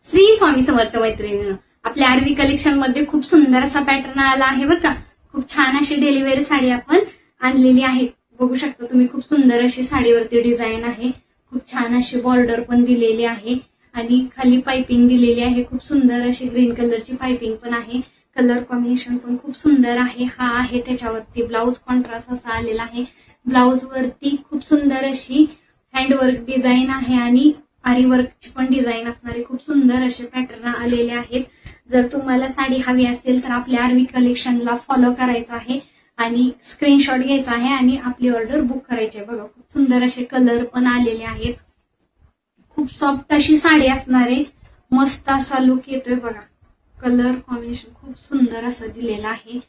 श्री स्वामी समर्थ मैत्रिणींनो, आपल्या RV collection मध्ये खूप सुंदर असा पॅटर्न आला आहे बरं का. खूप छान अशी डेली वेअर साडी आपण आणलेली आहे. बघू शकता तुम्ही, खूप सुंदर अशी साडीवरती डिझाईन आहे. खूप छान अशी बॉर्डर पण दिलेली आहे आणि खाली पाइपिंग दिलेली आहे. खूप सुंदर अशी ग्रीन कलरची पाइपिंग पण आहे. कलर कॉम्बिनेशन पण खूप सुंदर आहे. हा आहे त्याच्यावरती ब्लाउज कॉन्ट्रास्ट असा आलेला आहे. ब्लाउज वरती खूप सुंदर अशी हँडवर्क डिझाईन आहे आणि आरी वर्कची पण डिझाईन असणारे खूप सुंदर असे पॅटर्न आलेले आहेत. जर तुम्हाला साडी हवी असेल तर आपल्या आरवी कलेक्शनला फॉलो करायचं आहे आणि स्क्रीनशॉट घ्यायचा आहे आणि आपली ऑर्डर बुक करायची आहे. बघा, खूप सुंदर असे कलर पण आलेले आहेत. खूप सॉफ्ट अशी साडी असणारे, मस्त असा लुक येतोय बघा. कलर कॉम्बिनेशन खूप सुंदर असं दिलेलं आहे.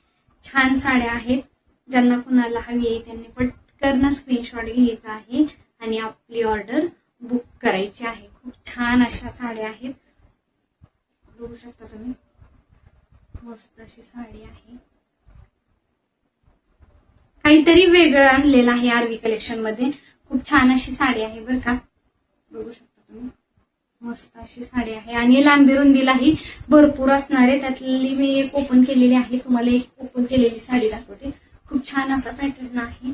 छान साड्या आहेत. ज्यांना कुणाला हवी आहे त्यांनी पटकन स्क्रीनशॉट घ्यायचा आहे आणि आपली ऑर्डर बुक करायची आहे. खूप छान अशा साड्या आहेत. बघू शकता तुम्ही, मस्त अशी साडी आहे. काहीतरी वेगळं आणलेलं आहे आरवी कलेक्शन मध्ये. खूप छान अशी साडी आहे बरं का. बघू शकता तुम्ही, मस्त अशी साडी आहे आणि लांबी रुंदीलाही भरपूर असणार आहे. त्यातली मी एक ओपन केलेली आहे, तुम्हाला एक ओपन केलेली साडी दाखवते. खूप छान असा पॅटर्न आहे.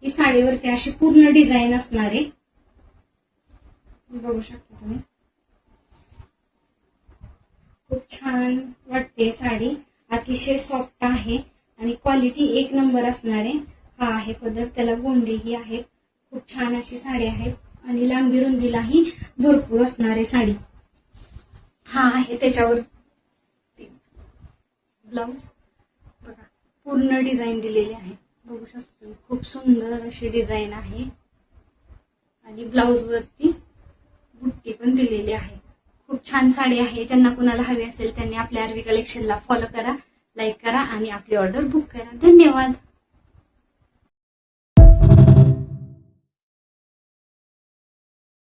ही साडीवरती अशी पूर्ण डिझाईन असणार आहे. बघू शकता तुम्ही, खूप छान वाटते साडी. अतिशय सॉफ्ट आहे आणि क्वालिटी एक नंबर असणार आहे. हा आहे पदर, त्याला गोंडीही आहे. खूप छान अशी साडी आहे आणि लांबी रुंदीलाही भरपूर असणार आहे साडी. हा आहे त्याच्यावर ब्लाउज. बघा, पूर्ण डिझाईन दिलेली आहे. बघू शकता तुम्ही, खूप सुंदर अशी डिझाईन आहे आणि ब्लाउज वरती बुट्टी पण दिलेली आहे. खूप छान साडी आहे. ज्यांना कुणाला हवी असेल त्यांनी आपल्या आरवी कलेक्शनला फॉलो करा, लाईक करा आणि आपली ऑर्डर बुक करा. धन्यवाद.